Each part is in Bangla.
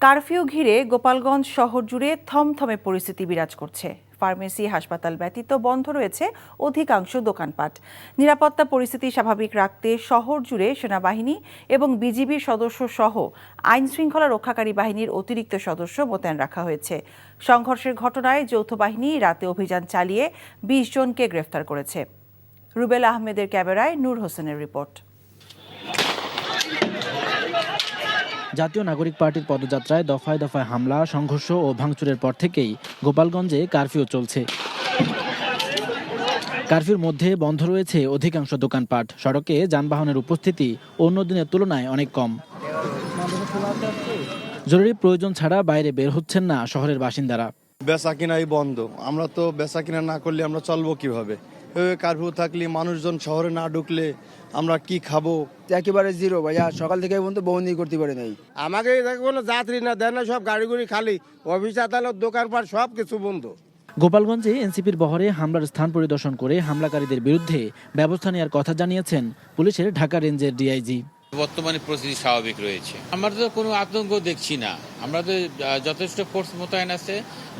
কারফিউ ঘিরে গোপালগঞ্জ শহর জুড়ে থমথমে পরিস্থিতি বিরাজ করছে। ফার্মেসি, হাসপাতাল ব্যতীত বন্ধ রয়েছে অধিকাংশ দোকানপাট। নিরাপত্তা পরিস্থিতি স্বাভাবিক রাখতে শহর জুড়ে সেনাবাহিনী এবং বিজিবির সদস্য সহ আইন শৃঙ্খলা রক্ষাকারী বাহিনীর অতিরিক্ত সদস্য মোতায়েন রাখা হয়েছে। সংঘর্ষের ঘটনায় যৌথ বাহিনী রাতে অভিযান চালিয়ে ২০ জনকে গ্রেফতার করেছে। রুবেল আহমেদের ক্যামেরায় নূর হোসেনের রিপোর্ট। জাতীয় নাগরিক পার্টির পদযাত্রায় দফায় দফায় হামলা, সংঘর্ষ ও ভাঙচুরের পর থেকেই গোপালগঞ্জে কারফিউ চলছে। কারফিউর মধ্যে বন্ধ রয়েছে অধিকাংশ দোকানপাট। সড়কে যানবাহনের উপস্থিতি অন্য দিনের তুলনায় অনেক কম। জরুরি প্রয়োজন ছাড়া বাইরে বের হচ্ছেন না শহরের বাসিন্দারা। বেচা কিনাই বন্ধ। আমরা তো বেচা কিনা না করলে আমরা চলবো কিভাবে? কারফিউ থাকলে মানুষজন শহরে না ঢুকলে আমরা কি খাবো? একেবারে জিরো ভাইয়া, সকাল থেকে পর্যন্ত বন্দি করতে পারে নাই। আমাকে কোনো যাত্রী না দেয় না, সব গাড়িগুড়ি খালি, অফিস আদালত দোকানপাট সব কিছু বন্ধ। গোপালগঞ্জে এনসিপির বহরে হামলার স্থান পরিদর্শন করে হামলাকারীদের বিরুদ্ধে ব্যবস্থা নেওয়ার কথা জানিয়েছেন পুলিশের ঢাকা রেঞ্জের ডিআইজি। বর্তমানে পরিস্থিতি স্বাভাবিক রয়েছে। আমরা তো কোনো আতঙ্ক দেখছি না। আমরা তো যথেষ্ট ফোর্স মোতায়েন আছে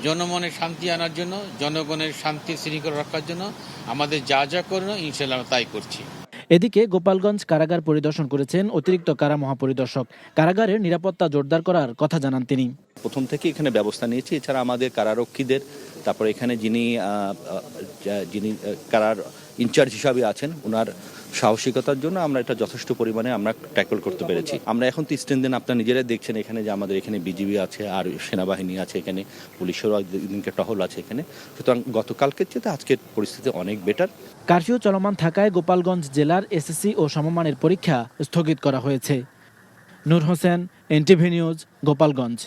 জনমনের শান্তি আনার জন্য, জনগণের শান্তি শৃঙ্খলা রক্ষার জন্য। আমাদের যা যা করণীয় ইনশাআল্লাহ তাই করছি। এদিকে গোপালগঞ্জ কারাগার পরিদর্শন করেছেন অতিরিক্ত কারা মহাপরিদর্শক। কারাগারের নিরাপত্তা জোরদার করার কথা জানান তিনি। প্রথম থেকে এখানে ব্যবস্থা নিয়েছি। এছাড়া আমাদের কারারক্ষীদের, তারপরে এখানে যিনি কারার ইনচার্জ হিসাবে আছেন, ওনার সাহসিকতার জন্য আমরা এটা যথেষ্ট পরিমাণে আমরা ট্যাকল করতে পেরেছি। আমরা এখন তো স্ট্রেনথেন, আপনারা নিজেরাই দেখছেন এখানে যে আমাদের এখানে বিজিবি আছে, আর সেনাবাহিনী আছে, এখানে পুলিশেরও দিনকে টহল আছে এখানে। সুতরাং গতকালকের চেয়ে আজকের পরিস্থিতি অনেক বেটার। কারফিউ চলমান থাকায় গোপালগঞ্জ জেলার এসএসসি ও সমমানের পরীক্ষা স্থগিত করা হয়েছে। Noor Hossain, NTV news, Gopalganj.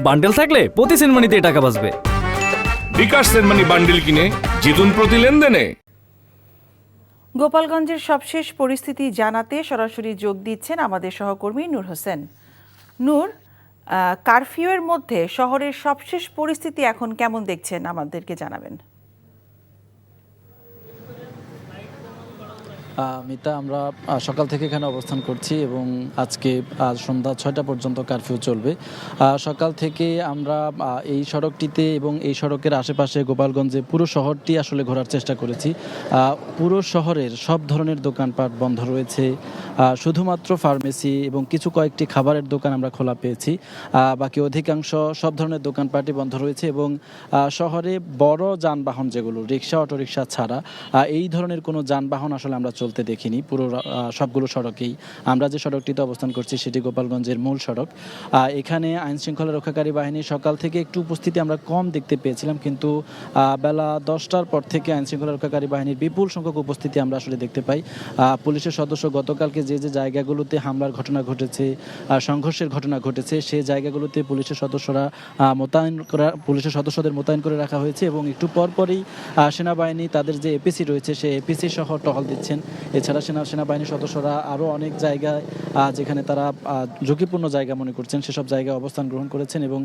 Bundle থাকলে প্রতি সেনমানিতে টাকা বাঁচবে। বিকাশ সেনমানি বান্ডেল কিনে জিতুন প্রতি লেনদেনে। গোপালগঞ্জের সবশেষ পরিস্থিতি জানাতে সরাসরি যোগ দিচ্ছেন আমাদের সহকর্মী নূর হোসেন। নূর, কারফিউয়ের মধ্যে শহরের সবশেষ পরিস্থিতি এখন কেমন দেখছেন আমাদেরকে জানাবেন। মিতা, আমরা সকাল থেকে এখানে অবস্থান করছি এবং আজকে সন্ধ্যা ৬টা পর্যন্ত কারফিউ চলবে। সকাল থেকে আমরা এই সড়কটিতে এবং এই সড়কের আশেপাশে গোপালগঞ্জে পুরো শহরটি আসলে ঘোরার চেষ্টা করেছি। পুরো শহরের সব ধরনের দোকানপাট বন্ধ রয়েছে। শুধুমাত্র ফার্মেসি এবং কয়েকটি খাবারের দোকান আমরা খোলা পেয়েছি। বাকি অধিকাংশ সব ধরনের দোকানপাটই বন্ধ রয়েছে এবং শহরে বড় যানবাহন যেগুলো রিক্সা, অটোরিক্সা ছাড়া এই ধরনের কোনো যানবাহন আসলে আমরা চলতে দেখিনি পুরো সবগুলো সড়কেই। আমরা যে সড়কটিতে অবস্থান করছি সেটি গোপালগঞ্জের মূল সড়ক। এখানে আইন শৃঙ্খলা রক্ষাকারী বাহিনী সকাল থেকে একটু উপস্থিতি আমরা কম দেখতে পেয়েছিলাম, কিন্তু বেলা 10টার পর থেকে আইন শৃঙ্খলা রক্ষাকারী বাহিনীর বিপুল সংখ্যক উপস্থিতি আমরা আসলে দেখতে পাই। পুলিশের সদস্য গতকালকে যে যে জায়গাগুলোতে হামলার ঘটনা ঘটেছে, সংঘর্ষের ঘটনা ঘটেছে, সেই জায়গাগুলোতে পুলিশের সদস্যদের মোতায়েন করে রাখা হয়েছে এবং একটু পরপরই সেনাবাহিনী তাদের যে এপিসি রয়েছে সেই এপিসি সহ টহল দিচ্ছেন। এছাড়া সেনাবাহিনীর সদস্যরা আরও অনেক জায়গায় যেখানে তারা ঝুঁকিপূর্ণ জায়গা মনে করছেন সেসব জায়গায় অবস্থান গ্রহণ করেছেন এবং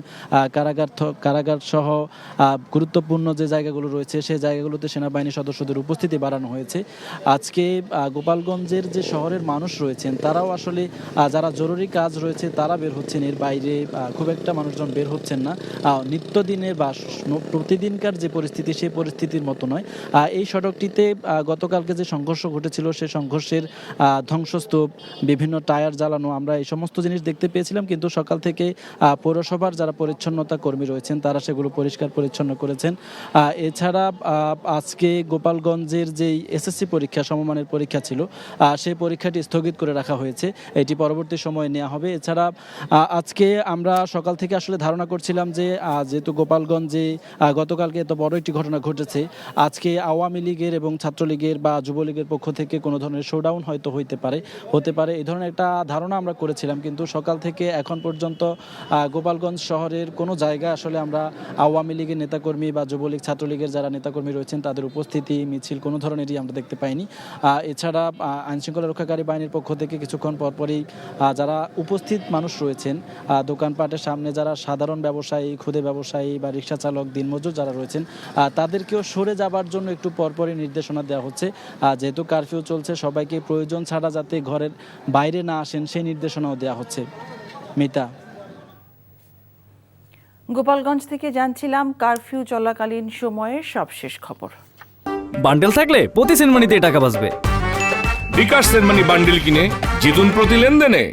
কারাগার সহ গুরুত্বপূর্ণ যে জায়গাগুলো রয়েছে সেই জায়গাগুলোতে সেনাবাহিনীর সদস্যদের উপস্থিতি বাড়ানো হয়েছে। আজকে গোপালগঞ্জের যে শহরের মানুষ রয়েছেন তারাও আসলে যারা জরুরি কাজ রয়েছে তারা বের হচ্ছেন, এর বাইরে খুব একটা মানুষজন বের হচ্ছেন না। নিত্যদিনের বা প্রতিদিনকার যে পরিস্থিতি সেই পরিস্থিতির মতো নয়। এই সড়কটিতে গতকালকে যে সংঘর্ষ ঘটেছিল সেই সংঘর্ষের ধ্বংসস্তূপ, বিভিন্ন টায়ার জ্বালানো, আমরা এই সমস্ত জিনিস দেখতে পেয়েছিলাম, কিন্তু সকাল থেকে পৌরসভার যারা পরিচ্ছন্নতা কর্মী রয়েছেন তারা সেগুলো পরিষ্কার পরিচ্ছন্ন করেছেন। এছাড়া আজকে গোপালগঞ্জের যেই এসএসসি পরীক্ষা, সমমানের পরীক্ষা ছিল, সেই পরীক্ষাটি স্থগিত করে রাখা হয়েছে, এটি পরবর্তী সময়ে নেওয়া হবে। এছাড়া আজকে আমরা সকাল থেকে আসলে ধারণা করছিলাম যে যেহেতু গোপালগঞ্জে গতকালকে এত বড় একটি ঘটনা ঘটেছে, আজকে আওয়ামী লীগের এবং ছাত্রলীগের বা যুবলীগের পক্ষ থেকে কোনো ধরনের শোডাউন হয়তো হতে পারে এই ধরনের একটা ধারণা আমরা করেছিলাম, কিন্তু সকাল থেকে এখন পর্যন্ত গোপালগঞ্জ শহরের কোনো জায়গায় আসলে আমরা আওয়ামী লীগের নেতাকর্মী বা যুবলীগ, ছাত্রলীগের যারা নেতাকর্মী রয়েছেন তাদের উপস্থিতি, মিছিল কোনো ধরনেরই আমরা দেখতে পাইনি। এছাড়া আইনশৃঙ্খলা রক্ষাকারী বাহিনীর পক্ষ থেকে কিছুক্ষণ পরপরই যারা উপস্থিত মানুষ রয়েছেন দোকানপাটের সামনে, যারা সাধারণ ব্যবসায়ী, ক্ষুদে ব্যবসায়ী বা রিক্সা চালক, দিনমজুর যারা রয়েছেন তাদেরকেও সরে যাবার জন্য একটু পরপরই নির্দেশনা দেওয়া হচ্ছে। যেহেতু কারফিউ চলছে, সবাইকে প্রয়োজন ছাড়া যাতে ঘরের বাইরে না আসেন সেই নির্দেশনাও দেওয়া হচ্ছে। মিতা। গোপালগঞ্জ থেকে জানছিলাম কারফিউ চলাকালীন সময়ের সবশেষ খবর। বান্ডেল থাকলে প্রতি সেনমানিতে টাকা বাঁচবে। বিকাশ সেনমানি বান্ডেল কিনে জিতুন প্রতি লেনদেনে।